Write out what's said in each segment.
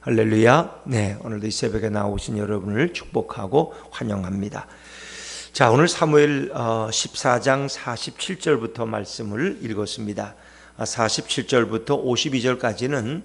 할렐루야. 네, 오늘도 이 새벽에 나오신 여러분을 축복하고 환영합니다. 자, 오늘 사무엘 14장 47절부터 말씀을 읽었습니다. 47절부터 52절까지는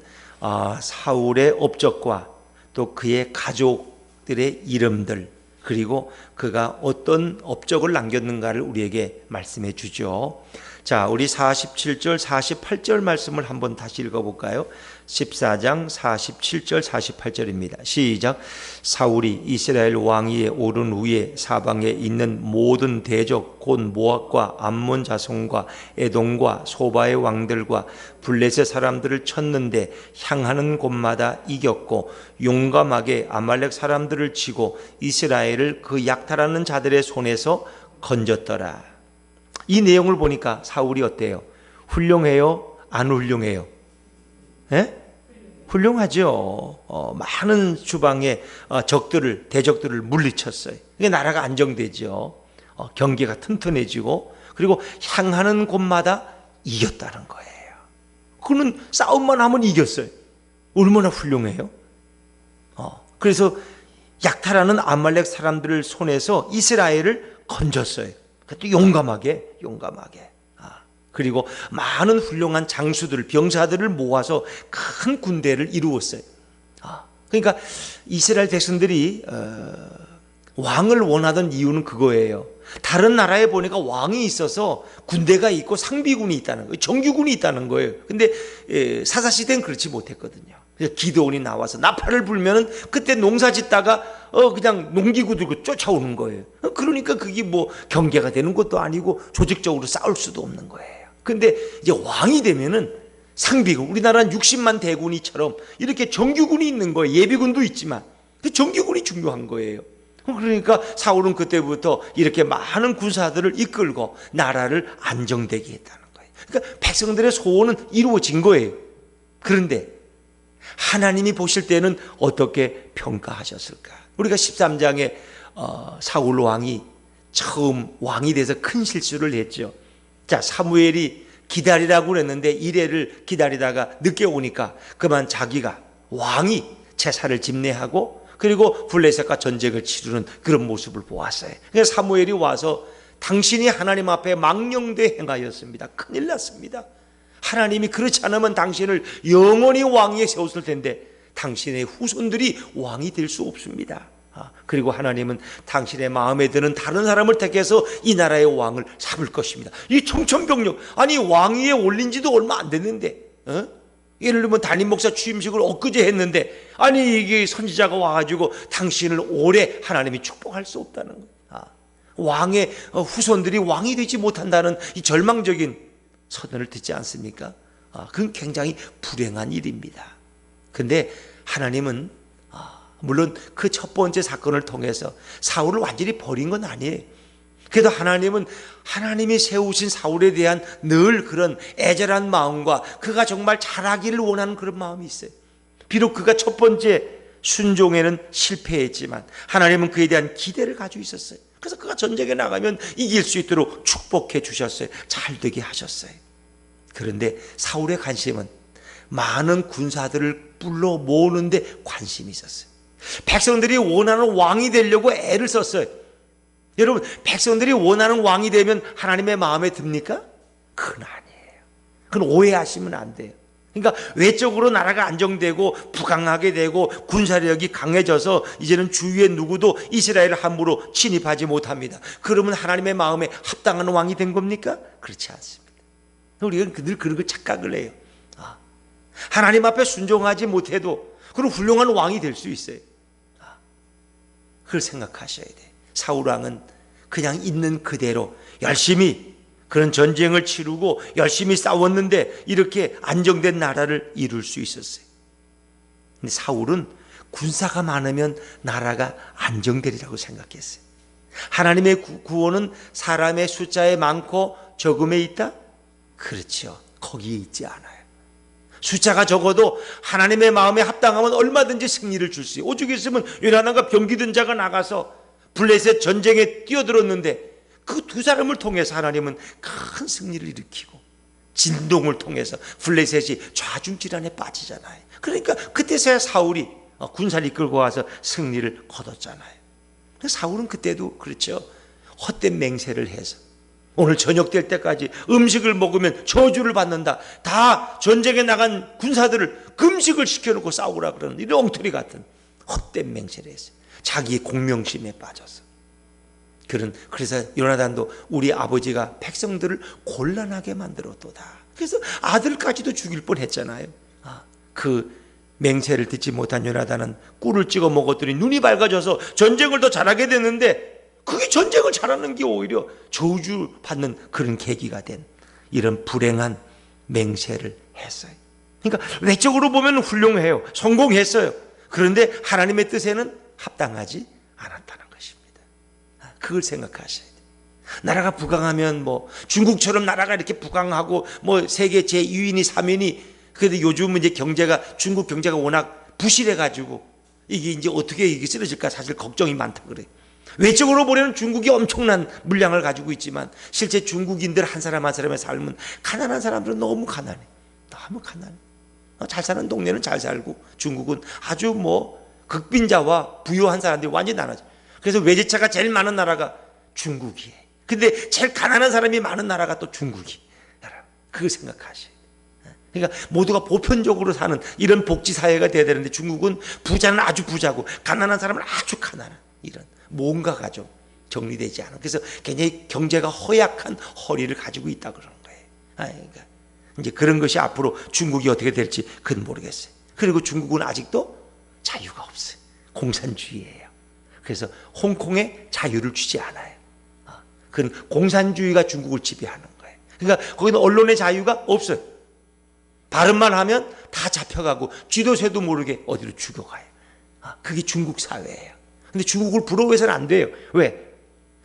사울의 업적과 또 그의 가족들의 이름들, 그리고 그가 어떤 업적을 남겼는가를 우리에게 말씀해 주죠. 자, 우리 47절, 48절 말씀을 한번 다시 읽어볼까요? 14장 47절, 48절입니다. 시작. 사울이 이스라엘 왕위에 오른 후에 사방에 있는 모든 대적 곧 모압과 암몬 자손과 에돔과 소바의 왕들과 블레셋 사람들을 쳤는데 향하는 곳마다 이겼고 용감하게 아말렉 사람들을 치고 이스라엘을 그 약탈하는 자들의 손에서 건졌더라. 이 내용을 보니까 사울이 어때요? 훌륭해요? 안 훌륭해요? 예? 훌륭하죠. 많은 주방의 대적들을 물리쳤어요. 이게 나라가 안정되죠. 경계가 튼튼해지고, 그리고 향하는 곳마다 이겼다는 거예요. 그는 싸움만 하면 이겼어요. 얼마나 훌륭해요? 그래서 약탈하는 아말렉 사람들을 손에서 이스라엘을 건졌어요. 그것도 용감하게. 그리고 많은 훌륭한 장수들, 병사들을 모아서 큰 군대를 이루었어요. 그러니까 이스라엘 백성들이 왕을 원하던 이유는 그거예요. 다른 나라에 보니까 왕이 있어서 군대가 있고 상비군이 있다는 거예요. 정규군이 있다는 거예요. 근데 사사시대는 그렇지 못했거든요. 기드온이 나와서 나팔을 불면은 그때 농사 짓다가 그냥 농기구 들고 쫓아오는 거예요. 그러니까 그게 뭐 경계가 되는 것도 아니고 조직적으로 싸울 수도 없는 거예요. 근데 이제 왕이 되면은 상비군, 우리나라는 60만 대군이처럼 이렇게 정규군이 있는 거예요. 예비군도 있지만 정규군이 중요한 거예요. 그러니까 사울은 그때부터 이렇게 많은 군사들을 이끌고 나라를 안정되게 했다는 거예요. 그러니까 백성들의 소원은 이루어진 거예요. 그런데 하나님이 보실 때는 어떻게 평가하셨을까? 우리가 13장에 사울 왕이 처음 왕이 돼서 큰 실수를 했죠. 자, 사무엘이 기다리라고 그랬는데 이래를 기다리다가 늦게 오니까 그만 자기가 왕이 제사를 집례하고 그리고 블레셋과 전쟁을 치르는 그런 모습을 보았어요. 그래서 사무엘이 와서 당신이 하나님 앞에 망령되 행하였습니다. 큰일 났습니다. 하나님이 그렇지 않으면 당신을 영원히 왕위에 세웠을 텐데 당신의 후손들이 왕이 될 수 없습니다. 그리고 하나님은 당신의 마음에 드는 다른 사람을 택해서 이 나라의 왕을 삼을 것입니다. 이 청천벽력, 아니 왕위에 올린 지도 얼마 안 됐는데, 예를 들면 담임 목사 취임식을 엊그제 했는데, 아니 이게 선지자가 와가지고 당신을 오래 하나님이 축복할 수 없다는 거예요. 왕의 후손들이 왕이 되지 못한다는 이 절망적인 선언을 듣지 않습니까? 그건 굉장히 불행한 일입니다. 근데 하나님은 물론 그 첫 번째 사건을 통해서 사울을 완전히 버린 건 아니에요. 그래도 하나님은 하나님이 세우신 사울에 대한 늘 그런 애절한 마음과 그가 정말 잘하기를 원하는 그런 마음이 있어요. 비록 그가 첫 번째 순종에는 실패했지만 하나님은 그에 대한 기대를 가지고 있었어요. 그래서 그가 전쟁에 나가면 이길 수 있도록 축복해 주셨어요. 잘 되게 하셨어요. 그런데 사울의 관심은 많은 군사들을 불러 모으는데 관심이 있었어요. 백성들이 원하는 왕이 되려고 애를 썼어요. 여러분, 백성들이 원하는 왕이 되면 하나님의 마음에 듭니까? 그건 아니에요. 그건 오해하시면 안 돼요. 그러니까 외적으로 나라가 안정되고 부강하게 되고 군사력이 강해져서 이제는 주위에 누구도 이스라엘을 함부로 침입하지 못합니다. 그러면 하나님의 마음에 합당한 왕이 된 겁니까? 그렇지 않습니다. 우리가 늘 그런 걸 착각을 해요. 하나님 앞에 순종하지 못해도 그런 훌륭한 왕이 될 수 있어요. 그걸 생각하셔야 돼요. 사울 왕은 그냥 있는 그대로 열심히 그런 전쟁을 치르고 열심히 싸웠는데 이렇게 안정된 나라를 이룰 수 있었어요. 근데 사울은 군사가 많으면 나라가 안정되리라고 생각했어요. 하나님의 구원은 사람의 숫자에 많고 적음에 있다? 그렇죠. 거기에 있지 않아요. 숫자가 적어도 하나님의 마음에 합당하면 얼마든지 승리를 줄 수 있어요. 오죽 있으면 요나단과 병기든 자가 나가서 블레셋 전쟁에 뛰어들었는데 그 두 사람을 통해서 하나님은 큰 승리를 일으키고 진동을 통해서 블레셋이 좌중질환에 빠지잖아요. 그러니까 그때서야 사울이 군사를 이끌고 와서 승리를 거뒀잖아요. 사울은 그때도 그렇죠. 헛된 맹세를 해서 오늘 저녁 될 때까지 음식을 먹으면 저주를 받는다. 다 전쟁에 나간 군사들을 금식을 시켜놓고 싸우라 그러는 이런 엉터리 같은 헛된 맹세를 했어요. 자기의 공명심에 빠져서. 그래서 요나단도 우리 아버지가 백성들을 곤란하게 만들었도다. 그래서 아들까지도 죽일 뻔했잖아요. 그 맹세를 듣지 못한 요나단은 꿀을 찍어 먹었더니 눈이 밝아져서 전쟁을 더 잘하게 됐는데 그게 전쟁을 잘하는 게 오히려 저주받는 그런 계기가 된 이런 불행한 맹세를 했어요. 그러니까 외적으로 보면 훌륭해요. 성공했어요. 그런데 하나님의 뜻에는 합당하지 않았다는 것입니다. 그걸 생각하셔야 돼요. 나라가 부강하면 중국처럼 나라가 이렇게 부강하고 세계 제2위니 3위니 그래도 요즘은 이제 중국 경제가 워낙 부실해가지고 이게 이제 어떻게 이게 쓰러질까 사실 걱정이 많다 그래요. 외적으로 보면 중국이 엄청난 물량을 가지고 있지만 실제 중국인들 한 사람 한 사람의 삶은 가난한 사람들은 너무 가난해. 너무 가난해. 잘 사는 동네는 잘 살고 중국은 아주 극빈자와 부유한 사람들이 완전히 나눠져. 그래서 외제차가 제일 많은 나라가 중국이에요. 근데 제일 가난한 사람이 많은 나라가 또 중국이. 그걸 생각하셔야 돼요. 그러니까 모두가 보편적으로 사는 이런 복지사회가 돼야 되는데 중국은 부자는 아주 부자고 가난한 사람은 아주 가난한 이런 뭔가가 좀 정리되지 않은. 그래서 굉장히 경제가 허약한 허리를 가지고 있다 그러는 거예요. 그러니까 이제 그런 것이 앞으로 중국이 어떻게 될지 그건 모르겠어요. 그리고 중국은 아직도 자유가 없어요. 공산주의예요. 그래서 홍콩에 자유를 주지 않아요. 그건 공산주의가 중국을 지배하는 거예요. 그러니까 거기는 언론의 자유가 없어요. 발음만 하면 다 잡혀가고 쥐도 새도 모르게 어디로 죽여가요. 그게 중국 사회예요. 근데 중국을 부러워해서는 안 돼요. 왜?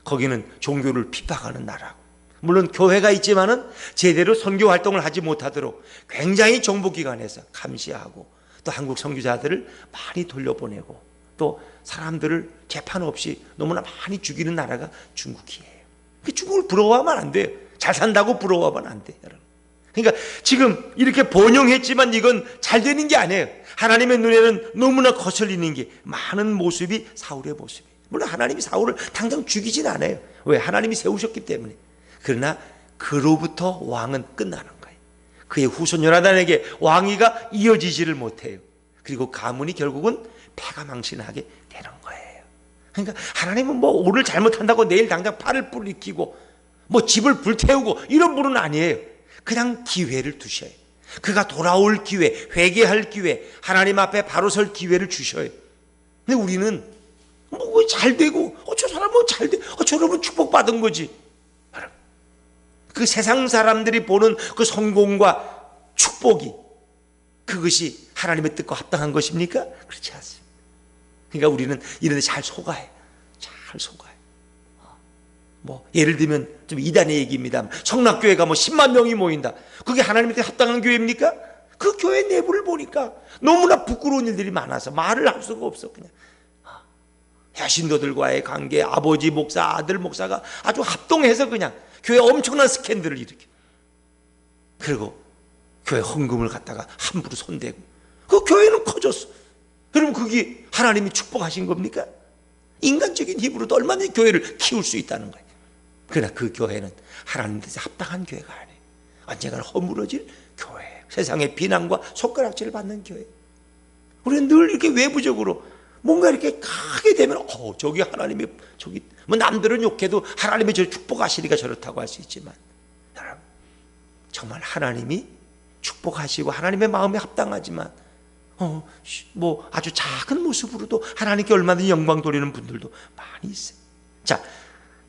거기는 종교를 핍박하는 나라고. 물론 교회가 있지만은 제대로 선교 활동을 하지 못하도록 굉장히 정보기관에서 감시하고 또 한국 선교사들을 많이 돌려보내고 또 사람들을 재판 없이 너무나 많이 죽이는 나라가 중국이에요. 중국을 부러워하면 안 돼요. 잘 산다고 부러워하면 안 돼요. 여러분. 그러니까 지금 이렇게 번영했지만 이건 잘 되는 게 아니에요. 하나님의 눈에는 너무나 거슬리는 게 많은 모습이 사울의 모습이에요. 물론 하나님이 사울을 당장 죽이진 않아요. 왜? 하나님이 세우셨기 때문에. 그러나 그로부터 왕은 끝나는 거예요. 그의 후손 요나단에게 왕위가 이어지지를 못해요. 그리고 가문이 결국은 패가망신하게 되는 거예요. 그러니까 하나님은 오늘 잘못한다고 내일 당장 팔을 불리키고 집을 불태우고 이런 분은 아니에요. 그냥 기회를 두셔요. 그가 돌아올 기회, 회개할 기회, 하나님 앞에 바로 설 기회를 주셔요. 근데 우리는 잘 되고 저 사람은 잘 돼, 저러면 축복받은 거지. 그 세상 사람들이 보는 그 성공과 축복이 그것이 하나님의 뜻과 합당한 것입니까? 그렇지 않습니다. 그러니까 우리는 이런 데 잘 속아요. 잘 속아요. 예를 들면 좀 이단의 얘기입니다. 성락교회가 10만 명이 모인다. 그게 하나님께 합당한 교회입니까? 그 교회 내부를 보니까 너무나 부끄러운 일들이 많아서 말을 할 수가 없어. 그냥 신도들과의 관계, 아버지 목사, 아들 목사가 아주 합동해서 그냥 교회 엄청난 스캔들을 일으켜. 그리고 교회 헌금을 갖다가 함부로 손대고 그 교회는 커졌어. 그럼 그게 하나님이 축복하신 겁니까? 인간적인 힘으로도 얼마나 교회를 키울 수 있다는 거예요. 그러나 그 교회는 하나님 뜻에 합당한 교회가 아니에요. 언젠가는 허물어질 교회예요. 세상의 비난과 손가락질을 받는 교회. 우리는 늘 이렇게 외부적으로 뭔가 이렇게 크게 되면 저기 하나님의 남들은 욕해도 하나님의 저 축복하시니까 저렇다고 할 수 있지만 여러분 정말 하나님이 축복하시고 하나님의 마음에 합당하지만 아주 작은 모습으로도 하나님께 얼마든지 영광 돌리는 분들도 많이 있어요. 자,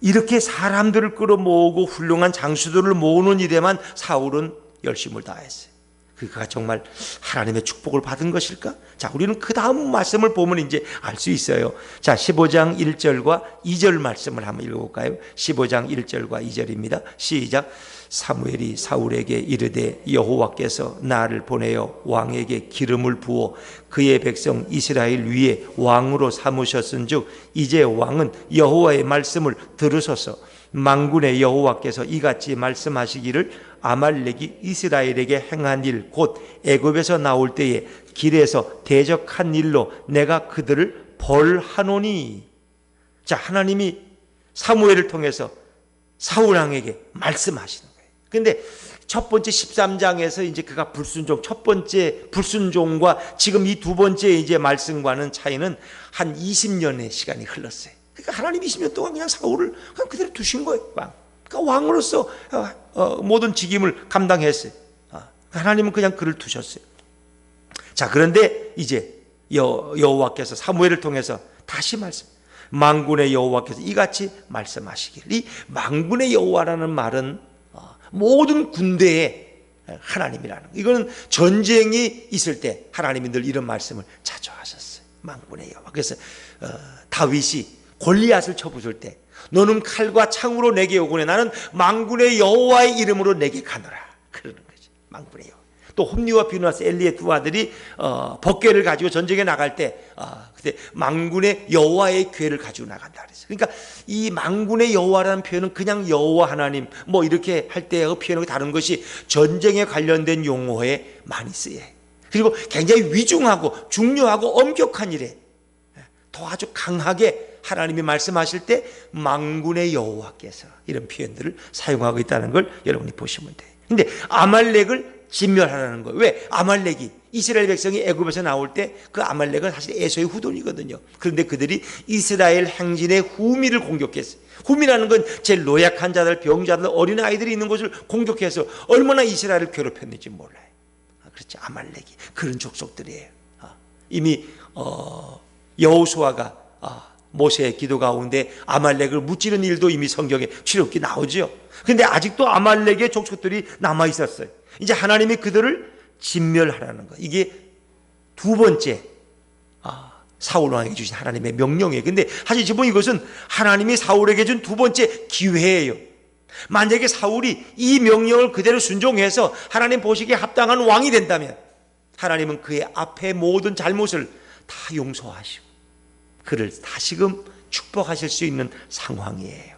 이렇게 사람들을 끌어모으고 훌륭한 장수들을 모으는 일에만 사울은 열심을 다했어요. 그가 정말 하나님의 축복을 받은 것일까? 자, 우리는 그 다음 말씀을 보면 이제 알 수 있어요. 자, 15장 1절과 2절 말씀을 한번 읽어볼까요? 15장 1절과 2절입니다. 시작. 사무엘이 사울에게 이르되 여호와께서 나를 보내어 왕에게 기름을 부어 그의 백성 이스라엘 위에 왕으로 삼으셨은즉 이제 왕은 여호와의 말씀을 들으소서. 만군의 여호와께서 이같이 말씀하시기를 아말렉이 이스라엘에게 행한 일 곧 애굽에서 나올 때에 길에서 대적한 일로 내가 그들을 벌하노니. 자, 하나님이 사무엘을 통해서 사울 왕에게 말씀하시는 거예요. 그런데 첫 번째 13장에서 이제 그가 불순종, 첫 번째 불순종과 지금 이 두 번째 이제 말씀과는 차이는 한 20년의 시간이 흘렀어요. 그러니까 하나님 20년 동안 그냥 사울을 그냥 그대로 두신 거예요. 그러니까 왕으로서 모든 직임을 감당했어요. 하나님은 그냥 그를 두셨어요. 자, 그런데 이제 여호와께서 사무엘을 통해서 다시 만군의 여호와께서 이같이 말씀하시길. 이 만군의 여호와라는 말은 모든 군대의 하나님이라는 거. 이거는 전쟁이 있을 때 하나님이 늘 이런 말씀을 자주 하셨어요. 만군의 여호와. 그래서 다윗이 골리앗을 쳐부술 때 너는 칼과 창으로 내게 오거니 나는 만군의 여호와의 이름으로 내게 가노라. 그러는 거죠. 만군의 여호와. 또 홈리와 비누아스 엘리의 두 아들이 법궤를 가지고 전쟁에 나갈 때 그때 만군의 여호와의 궤를 가지고 나간다 그랬어요. 그러니까 이 만군의 여호와라는 표현은 그냥 여호와 하나님 뭐 이렇게 할 때하고 표현하고 다른 것이 전쟁에 관련된 용어에 많이 쓰여요. 그리고 굉장히 위중하고 중요하고 엄격한 일에 더 아주 강하게 하나님이 말씀하실 때 만군의 여호와께서 이런 표현들을 사용하고 있다는 걸 여러분이 보시면 돼요. 근데 아말렉을 진멸하라는 거예요. 왜? 아말렉이 이스라엘 백성이 애굽에서 나올 때 그 아말렉은 사실 에서의 후손이거든요. 그런데 그들이 이스라엘 행진의 후미를 공격했어요. 후미라는 건 제일 노약한 자들, 병자들, 어린아이들이 있는 곳을 공격해서 얼마나 이스라엘을 괴롭혔는지 몰라요. 그렇죠. 아말렉이 그런 족속들이에요. 이미 여호수아가 모세의 기도 가운데 아말렉을 무찌르는 일도 이미 성경에 출애굽기 나오죠. 그런데 아직도 아말렉의 족속들이 남아 있었어요. 이제 하나님이 그들을 진멸하라는 거. 이게 두 번째 사울 왕에게 주신 하나님의 명령이에요. 근데 사실 지금 이것은 하나님이 사울에게 준 두 번째 기회예요. 만약에 사울이 이 명령을 그대로 순종해서 하나님 보시기에 합당한 왕이 된다면 하나님은 그의 앞에 모든 잘못을 다 용서하시고 그를 다시금 축복하실 수 있는 상황이에요.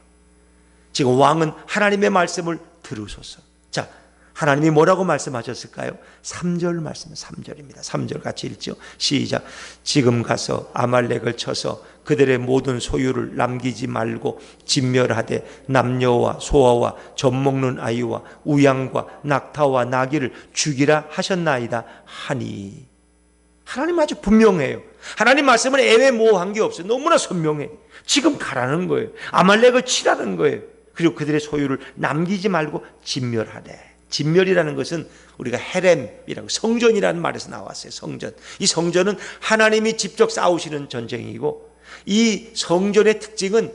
지금 왕은 하나님의 말씀을 들으소서. 자, 하나님이 뭐라고 말씀하셨을까요? 3절 말씀, 3절입니다. 3절 같이 읽죠. 시작. 지금 가서 아말렉을 쳐서 그들의 모든 소유를 남기지 말고 진멸하되 남녀와 소아와 젖먹는 아이와 우양과 낙타와 나귀를 죽이라 하셨나이다 하니. 하나님 아주 분명해요. 하나님 말씀은 애매모호한 게 없어요. 너무나 선명해. 지금 가라는 거예요. 아말렉을 치라는 거예요. 그리고 그들의 소유를 남기지 말고 진멸하되. 진멸이라는 것은 우리가 헤렘이라고 성전이라는 말에서 나왔어요. 성전. 이 성전은 하나님이 직접 싸우시는 전쟁이고 이 성전의 특징은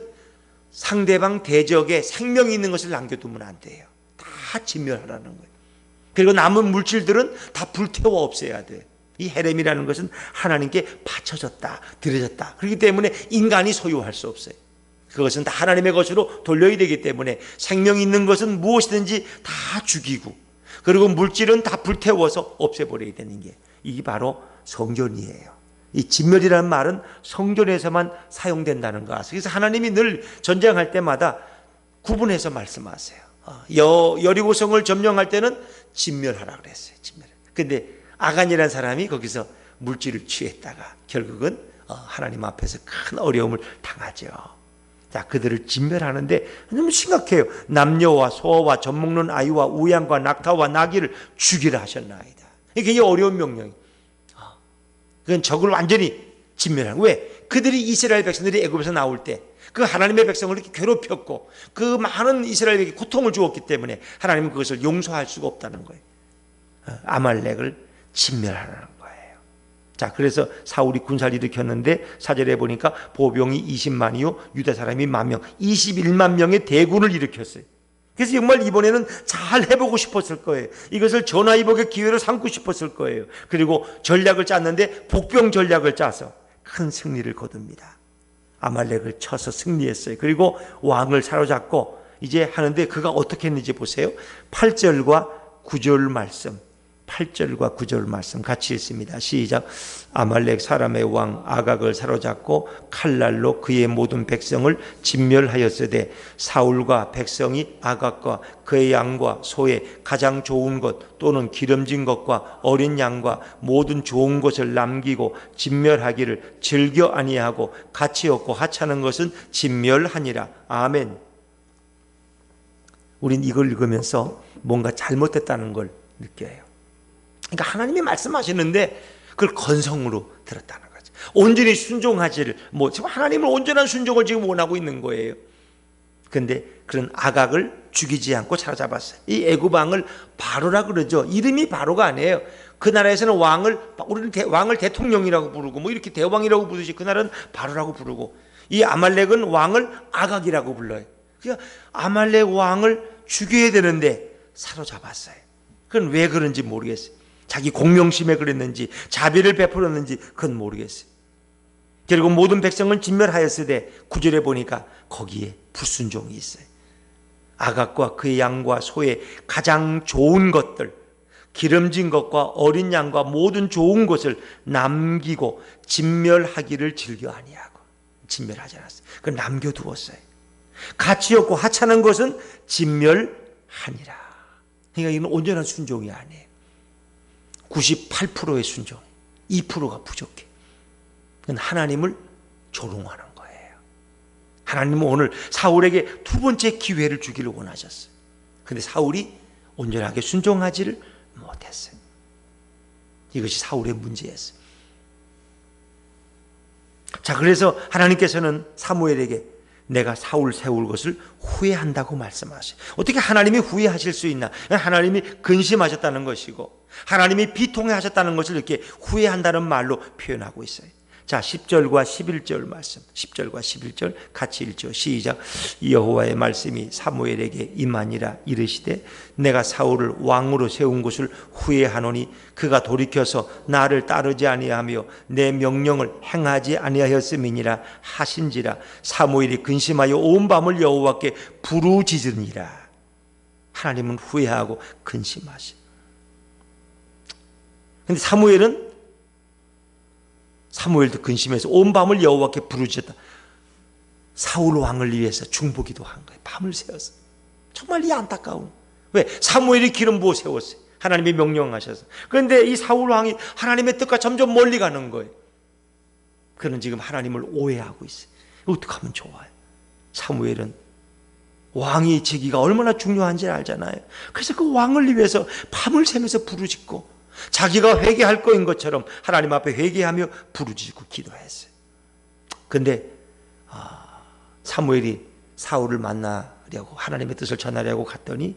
상대방 대적에 생명이 있는 것을 남겨두면 안 돼요. 다 진멸하라는 거예요. 그리고 남은 물질들은 다 불태워 없애야 돼요. 이 헤렘이라는 것은 하나님께 바쳐졌다, 드려졌다. 그렇기 때문에 인간이 소유할 수 없어요. 그것은 다 하나님의 것으로 돌려야 되기 때문에 생명 있는 것은 무엇이든지 다 죽이고 그리고 물질은 다 불태워서 없애버려야 되는 게 이게 바로 성전이에요. 이 진멸이라는 말은 성전에서만 사용된다는 것. 그래서 하나님이 늘 전쟁할 때마다 구분해서 말씀하세요. 여리고성을 점령할 때는 진멸하라 그랬어요. 진멸. 근데 아간이라는 사람이 거기서 물질을 취했다가 결국은 하나님 앞에서 큰 어려움을 당하죠. 자, 그들을 진멸하는데 너무 심각해요. 남녀와 소아와 젖먹는 아이와 우양과 낙타와 나귀를 죽이라 하셨나이다. 이게 굉장히 어려운 명령이에요. 그건 적을 완전히 진멸하는 거예요. 왜? 그들이 이스라엘 백성들이 애굽에서 나올 때 그 하나님의 백성을 이렇게 괴롭혔고 그 많은 이스라엘에게 고통을 주었기 때문에 하나님은 그것을 용서할 수가 없다는 거예요. 아말렉을 진멸하라는 거예요. 자, 그래서 사울이 군사를 일으켰는데 4절에 보니까 보병이 20만이요 유다 사람이 10,000명, 21만 명의 대군을 일으켰어요. 그래서 정말 이번에는 잘 해보고 싶었을 거예요. 이것을 전화위복의 기회로 삼고 싶었을 거예요. 그리고 전략을 짰는데 복병 전략을 짜서 큰 승리를 거둡니다. 아말렉을 쳐서 승리했어요. 그리고 왕을 사로잡고 이제 하는데 그가 어떻게 했는지 보세요. 8절과 9절 말씀. 8절과 9절 말씀 같이 읽습니다. 시작. 아말렉 사람의 왕 아각을 사로잡고 칼날로 그의 모든 백성을 진멸하였으되 사울과 백성이 아각과 그의 양과 소의 가장 좋은 것 또는 기름진 것과 어린 양과 모든 좋은 것을 남기고 진멸하기를 즐겨 아니하고 가치 없고 하찮은 것은 진멸하니라. 아멘. 우린 이걸 읽으면서 뭔가 잘못됐다는 걸 느껴요. 그러니까 하나님이 말씀하시는데 그걸 건성으로 들었다는 거죠. 온전히 순종하지를 하나님은 온전한 순종을 지금 원하고 있는 거예요. 그런데 그런 아각을 죽이지 않고 사로잡았어요. 이 애굽 왕을 바로라 그러죠. 이름이 바로가 아니에요. 그 나라에서는 우리는 왕을 대통령이라고 부르고 이렇게 대왕이라고 부르지, 그 나라는 바로라고 부르고, 이 아말렉은 왕을 아각이라고 불러요. 그러니까 아말렉 왕을 죽여야 되는데 사로잡았어요. 그건 왜 그런지 모르겠어요. 자기 공명심에 그랬는지 자비를 베풀었는지 그건 모르겠어요. 그리고 모든 백성을 진멸하였으되 9절에 보니까 거기에 불순종이 있어요. 아각과 그의 양과 소의 가장 좋은 것들, 기름진 것과 어린 양과 모든 좋은 것을 남기고 진멸하기를 즐겨 아니하고, 진멸하지 않았어요. 그걸 남겨두었어요. 가치 없고 하찮은 것은 진멸하니라. 그러니까 이건 온전한 순종이 아니에요. 98%의 순종, 2%가 부족해. 그건 하나님을 조롱하는 거예요. 하나님은 오늘 사울에게 두 번째 기회를 주기를 원하셨어요. 그런데 사울이 온전하게 순종하지를 못했어요. 이것이 사울의 문제였어요. 자, 그래서 하나님께서는 사무엘에게 내가 사울 세울 것을 후회한다고 말씀하셔요. 어떻게 하나님이 후회하실 수 있나? 하나님이 근심하셨다는 것이고 하나님이 비통해하셨다는 것을 이렇게 후회한다는 말로 표현하고 있어요. 자, 10절과 11절 말씀, 10절과 11절 같이 읽죠. 시작. 여호와의 말씀이 사무엘에게 임하니라. 이르시되 내가 사울을 왕으로 세운 것을 후회하노니 그가 돌이켜서 나를 따르지 아니하며 내 명령을 행하지 아니하였음이니라 하신지라. 사무엘이 근심하여 온 밤을 여호와께 부르짖으니라. 하나님은 후회하고 근심하시. 근데 사무엘도 근심해서 온 밤을 여호와께 부르짖었다. 사울 왕을 위해서 중보기도 한 거예요. 밤을 새웠어요. 정말 이 안타까운. 왜? 사무엘이 기름 부어 세웠어요. 하나님이 명령하셔서. 그런데 이 사울 왕이 하나님의 뜻과 점점 멀리 가는 거예요. 그는 지금 하나님을 오해하고 있어요. 어떻게 하면 좋아요? 사무엘은 왕이 지기가 얼마나 중요한지 알잖아요. 그래서 그 왕을 위해서 밤을 새면서 부르짖고 자기가 회개할 거인 것처럼 하나님 앞에 회개하며 부르짖고 기도했어요. 그런데 사무엘이 사울을 만나려고, 하나님의 뜻을 전하려고 갔더니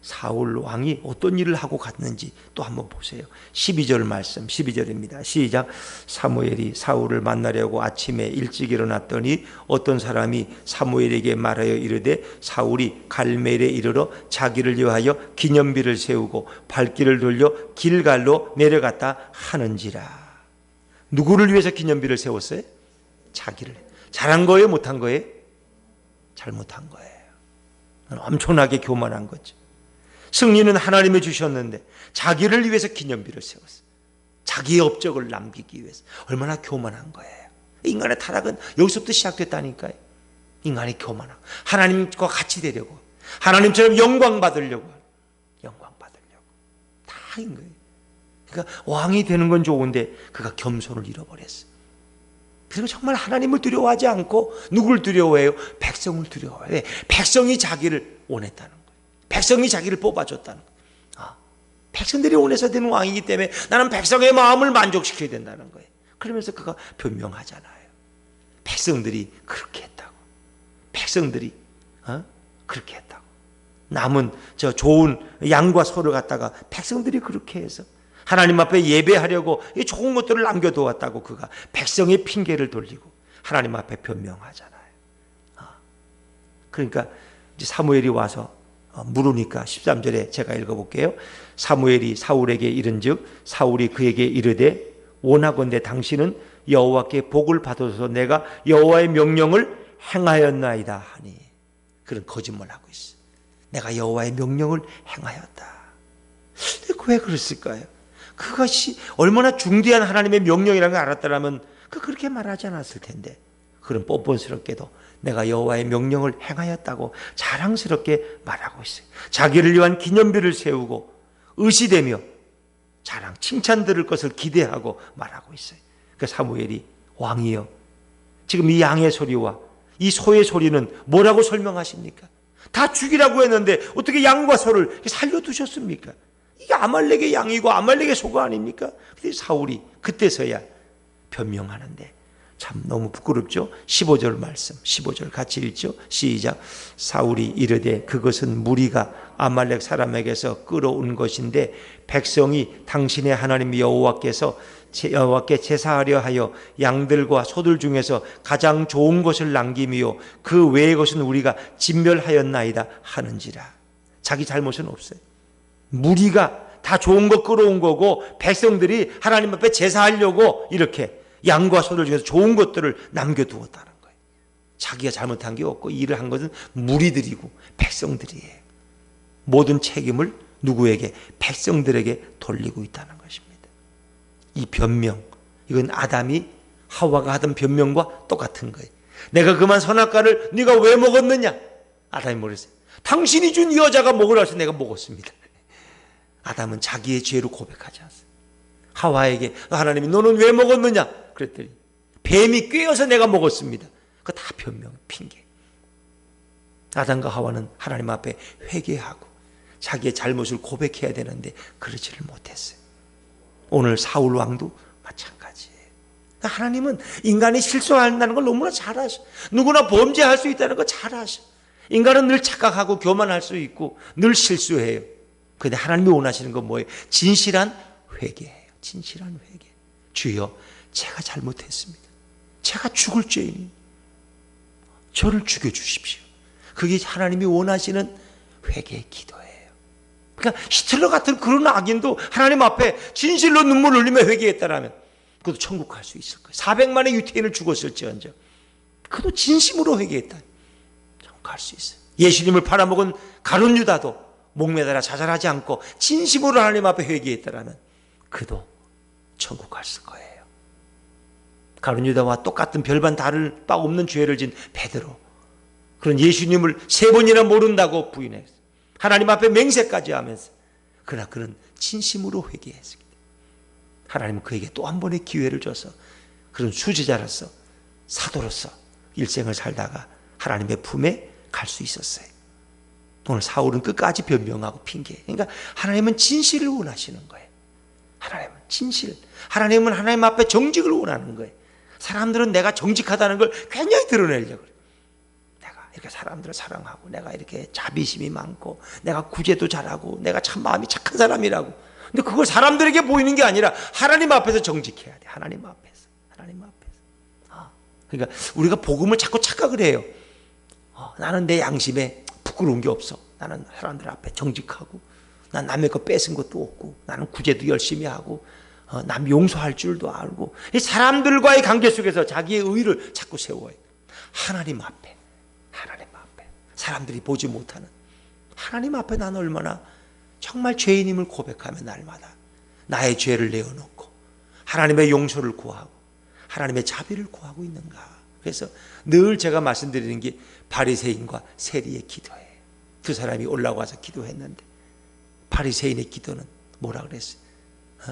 사울 왕이 어떤 일을 하고 갔는지 또 한번 보세요. 12절 말씀, 12절입니다. 시작. 사무엘이 사울을 만나려고 아침에 일찍 일어났더니 어떤 사람이 사무엘에게 말하여 이르되 사울이 갈멜에 이르러 자기를 위하여 기념비를 세우고 발길을 돌려 길갈로 내려갔다 하는지라. 누구를 위해서 기념비를 세웠어요? 자기를. 잘한 거예요? 못한 거예요? 잘못한 거예요. 엄청나게 교만한 거죠. 승리는 하나님이 주셨는데 자기를 위해서 기념비를 세웠어요. 자기의 업적을 남기기 위해서. 얼마나 교만한 거예요. 인간의 타락은 여기서부터 시작됐다니까요. 인간이 교만하고 하나님과 같이 되려고, 하나님처럼 영광 받으려고 다인 거예요. 그러니까 왕이 되는 건 좋은데 그가 겸손을 잃어버렸어요. 그리고 정말 하나님을 두려워하지 않고 누굴 두려워해요? 백성을 두려워해요. 백성이 자기를 원했다는 거예요. 백성이 자기를 뽑아줬다는 거예요. 백성들이 원해서 되는 왕이기 때문에 나는 백성의 마음을 만족시켜야 된다는 거예요. 그러면서 그가 변명하잖아요. 백성들이 그렇게 했다고. 백성들이 그렇게 했다고. 남은 저 좋은 양과 소를 갖다가 백성들이 그렇게 해서 하나님 앞에 예배하려고 이 좋은 것들을 남겨두었다고 그가 백성의 핑계를 돌리고 하나님 앞에 변명하잖아요. 그러니까 이제 사무엘이 와서 물으니까 13절에 제가 읽어볼게요. 사무엘이 사울에게 이른즉 사울이 그에게 이르되 원하건대 당신은 여호와께 복을 받아서 내가 여호와의 명령을 행하였나이다 하니. 그런 거짓말하고 있어. 내가 여호와의 명령을 행하였다. 왜 그랬을까요? 그것이 얼마나 중대한 하나님의 명령이라는 걸 알았더라면 그렇게 말하지 않았을 텐데, 그런 뻔뻔스럽게도 내가 여호와의 명령을 행하였다고 자랑스럽게 말하고 있어요. 자기를 위한 기념비를 세우고 의시되며 자랑, 칭찬 들을 것을 기대하고 말하고 있어요. 그 사무엘이 왕이여, 지금 이 양의 소리와 이 소의 소리는 뭐라고 설명하십니까? 다 죽이라고 했는데 어떻게 양과 소를 살려두셨습니까? 이게 아말렉의 양이고 아말렉의 소가 아닙니까? 근데 사울이 그때서야 변명하는데 참 너무 부끄럽죠. 15절 말씀, 15절 같이 읽죠. 시작. 사울이 이르되 그것은 무리가 아말렉 사람에게서 끌어온 것인데 백성이 당신의 하나님 여호와께 제사하려 하여 양들과 소들 중에서 가장 좋은 것을 남김이요 그 외의 것은 우리가 진멸하였나이다 하는지라. 자기 잘못은 없어요. 무리가 다 좋은 거 끌어온 거고 백성들이 하나님 앞에 제사하려고 이렇게 양과 소들 중에서 좋은 것들을 남겨두었다는 거예요. 자기가 잘못한 게 없고 일을 한 것은 무리들이고 백성들이에요. 모든 책임을 누구에게? 백성들에게 돌리고 있다는 것입니다. 이 변명, 이건 아담이 하와가 하던 변명과 똑같은 거예요. 내가 그만 선악과를 네가 왜 먹었느냐? 아담이 뭐랬어요? 당신이 준 이 여자가 먹으라 해서 내가 먹었습니다. 아담은 자기의 죄로 고백하지 않았어요. 하와에게 하나님이 너는 왜 먹었느냐? 그랬더니 뱀이 꿰어서 내가 먹었습니다. 그거 다 변명, 핑계. 아담과 하와는 하나님 앞에 회개하고 자기의 잘못을 고백해야 되는데 그러지를 못했어요. 오늘 사울 왕도 마찬가지예요. 하나님은 인간이 실수한다는 걸 너무나 잘 아셔. 누구나 범죄할 수 있다는 걸 잘 아셔. 인간은 늘 착각하고 교만할 수 있고 늘 실수해요. 그런데 하나님이 원하시는 건 뭐예요? 진실한 회개예요. 진실한 회개. 주여, 제가 잘못했습니다. 제가 죽을 죄인이 저를 죽여주십시오. 그게 하나님이 원하시는 회개의 기도예요. 그러니까 히틀러 같은 그런 악인도 하나님 앞에 진실로 눈물을 흘리며 회개했다라면 그도 천국 갈 수 있을 거예요. 400만의 유태인을 죽었을지언정 그도 진심으로 회개했다. 천국 갈 수 있어요. 예수님을 팔아먹은 가룟 유다도 목매달아 자살하지 않고 진심으로 하나님 앞에 회개했다라면 그도 천국 갔을 거예요. 가룟 유다와 똑같은 별반 다를 바 없는 죄를 진 베드로, 그런 예수님을 3번이나 모른다고 부인했어요. 하나님 앞에 맹세까지 하면서, 그러나 그는 진심으로 회개했습니다. 하나님은 그에게 또 한 번의 기회를 줘서 그런 수제자로서 사도로서 일생을 살다가 하나님의 품에 갈 수 있었어요. 오늘 사울은 끝까지 변명하고 핑계. 그러니까 하나님은 진실을 원하시는 거예요. 하나님은 진실. 하나님은 하나님 앞에 정직을 원하는 거예요. 사람들은 내가 정직하다는 걸 굉장히 드러내려고 그래요. 내가 이렇게 사람들을 사랑하고 내가 이렇게 자비심이 많고 내가 구제도 잘하고 내가 참 마음이 착한 사람이라고. 근데 그걸 사람들에게 보이는 게 아니라 하나님 앞에서 정직해야 돼. 하나님 앞에서. 하나님 앞에서. 그러니까 우리가 복음을 자꾸 착각을 해요. 나는 내 양심에 부끄러운 게 없어. 나는 사람들 앞에 정직하고 난 남의 거 뺏은 것도 없고 나는 구제도 열심히 하고 남 용서할 줄도 알고. 사람들과의 관계 속에서 자기의 의를 자꾸 세워요. 하나님 앞에, 하나님 앞에, 사람들이 보지 못하는 하나님 앞에 나는 얼마나 정말 죄인임을 고백하며 날마다 나의 죄를 내어놓고 하나님의 용서를 구하고 하나님의 자비를 구하고 있는가. 그래서 늘 제가 말씀드리는 게 바리새인과 세리의 기도예요. 두 사람이 올라와서 기도했는데 바리새인의 기도는 뭐라 그랬어요?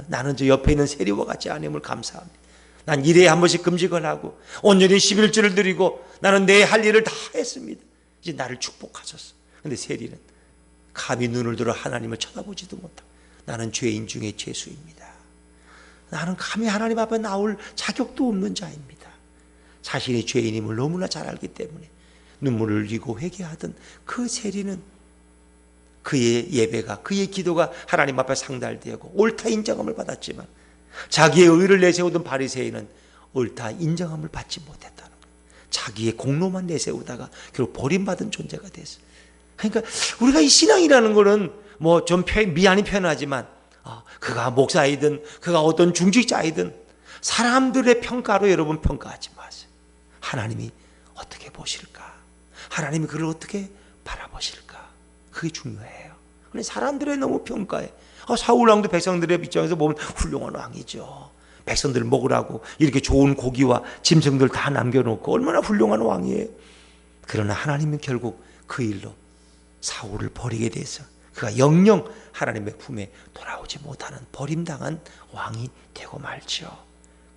나는 저 옆에 있는 세리와 같지 않음을 감사합니다. 난 일에 한 번씩 금식을 하고 온전히 11주를 드리고 나는 내 할 일을 다 했습니다. 이제 나를 축복하소서. 그런데 세리는 감히 눈을 들어 하나님을 쳐다보지도 못하고 나는 죄인 중에 죄수입니다. 나는 감히 하나님 앞에 나올 자격도 없는 자입니다. 자신의 죄인임을 너무나 잘 알기 때문에 눈물을 흘리고 회개하던 그 세리는 그의 예배가, 그의 기도가 하나님 앞에 상달되고 옳다 인정함을 받았지만 자기의 의를 내세우던 바리새인은 옳다 인정함을 받지 못했다는 거예요. 자기의 공로만 내세우다가 결국 버림받은 존재가 됐어요. 그러니까 우리가 이 신앙이라는 거는 뭐 좀 미안히 표현하지만 그가 목사이든 그가 어떤 중직자이든 사람들의 평가로 여러분 평가하지 마세요. 하나님이 어떻게 보실까? 하나님이 그를 어떻게 바라보실까? 그게 중요해요. 그런데 사람들의 너무 평가해. 사울 왕도 백성들의 입장에서 보면 훌륭한 왕이죠. 백성들 먹으라고 이렇게 좋은 고기와 짐승들 다 남겨놓고 얼마나 훌륭한 왕이에요. 그러나 하나님은 결국 그 일로 사울을 버리게 돼서 그가 영영 하나님의 품에 돌아오지 못하는 버림당한 왕이 되고 말죠.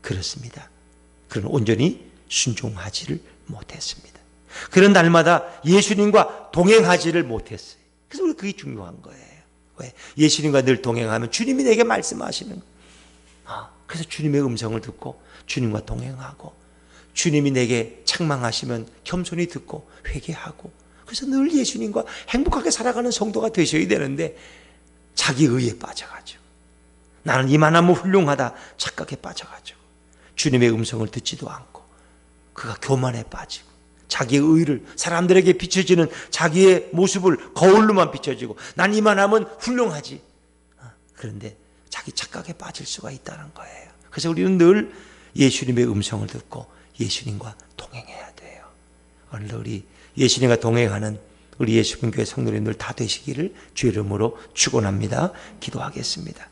그렇습니다. 그는 온전히 순종하지를 못했습니다. 그런 날마다 예수님과 동행하지를 못했어요. 그래서 우리 그게 중요한 거예요. 왜? 예수님과 늘 동행하면 주님이 내게 말씀하시는 거예요. 그래서 주님의 음성을 듣고 주님과 동행하고 주님이 내게 책망하시면 겸손히 듣고 회개하고 그래서 늘 예수님과 행복하게 살아가는 성도가 되셔야 되는데 자기 의에 빠져가지고 나는 이만하면 훌륭하다 착각에 빠져가지고 주님의 음성을 듣지도 않고 그가 교만에 빠지고 자기의 의를 사람들에게 비춰지는 자기의 모습을 거울로만 비춰지고 난 이만하면 훌륭하지. 그런데 자기 착각에 빠질 수가 있다는 거예요. 그래서 우리는 늘 예수님의 음성을 듣고 예수님과 동행해야 돼요. 오늘 우리 예수님과 동행하는 우리 예수님교회 성도님들 다 되시기를 주의 이름으로 축원합니다. 기도하겠습니다.